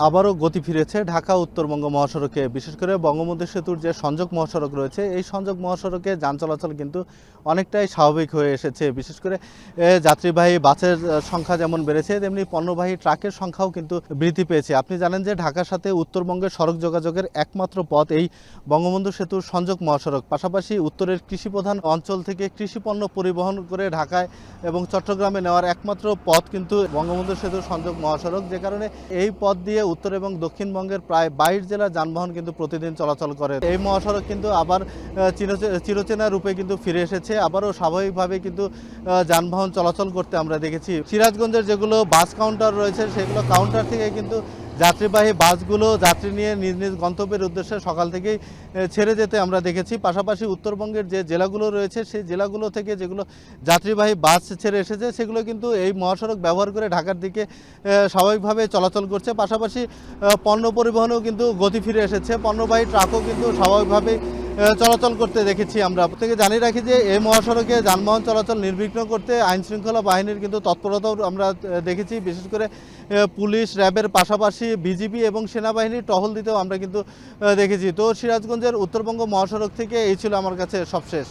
আবারও গতি ফিরেছে ঢাকা উত্তরবঙ্গ মহাসড়কে। বিশেষ করে বঙ্গবন্ধু সেতুর যে সংযোগ মহাসড়ক রয়েছে, এই সংযোগ মহাসড়কে যান চলাচল কিন্তু অনেকটাই স্বাভাবিক হয়ে এসেছে। বিশেষ করে যাত্রীবাহী বাসের সংখ্যা যেমন বেড়েছে, তেমনি পণ্যবাহী ট্রাকের সংখ্যাও কিন্তু বৃদ্ধি পেয়েছে। আপনি জানেন যে ঢাকার সাথে উত্তরবঙ্গের সড়ক যোগাযোগের একমাত্র পথ এই বঙ্গবন্ধু সেতুর সংযোগ মহাসড়ক। পাশাপাশি উত্তরের কৃষিপ্রধান অঞ্চল থেকে কৃষিপণ্য পরিবহন করে ঢাকায় এবং চট্টগ্রামে নেওয়ার একমাত্র পথ কিন্তু বঙ্গবন্ধু সেতুর সংযোগ মহাসড়ক। যে কারণে এই পথ দিয়ে উত্তর এবং দক্ষিণবঙ্গের প্রায় 22 জেলার যানবাহন কিন্তু প্রতিদিন চলাচল করে। এই মহাসড়ক কিন্তু আবার চিরচেনা রূপে কিন্তু ফিরে এসেছে। আবারও স্বাভাবিকভাবে কিন্তু যানবাহন চলাচল করতে আমরা দেখেছি। সিরাজগঞ্জের যেগুলো বাস কাউন্টার রয়েছে, সেগুলো কাউন্টার থেকে কিন্তু যাত্রীবাহী বাসগুলো যাত্রী নিয়ে নিজ নিজ গন্তব্যের উদ্দেশ্যে সকাল থেকেই ছেড়ে যেতে আমরা দেখেছি। পাশাপাশি উত্তরবঙ্গের যে জেলাগুলো রয়েছে, সেই জেলাগুলো থেকে যেগুলো যাত্রীবাহী বাস ছেড়ে এসেছে, সেগুলো কিন্তু এই মহাসড়ক ব্যবহার করে ঢাকার দিকে স্বাভাবিকভাবে চলাচল করছে। পাশাপাশি পণ্য পরিবহনেও কিন্তু গতি ফিরে এসেছে। পণ্যবাহী ট্রাকও কিন্তু স্বাভাবিকভাবেই চলাচল করতে দেখেছি। আমরা প্রত্যেকে জানিয়ে রাখি যে এই মহাসড়কে যানবাহন চলাচল নির্বিঘ্ন করতে আইনশৃঙ্খলা বাহিনীর কিন্তু তৎপরতাও আমরা দেখেছি। বিশেষ করে পুলিশ, র্যাবের পাশাপাশি বিজিবি এবং সেনাবাহিনীর টহল দিতেও আমরা কিন্তু দেখেছি। তো সিরাজগঞ্জের উত্তরবঙ্গ মহাসড়ক থেকে এই ছিল আমার কাছে সবশেষ।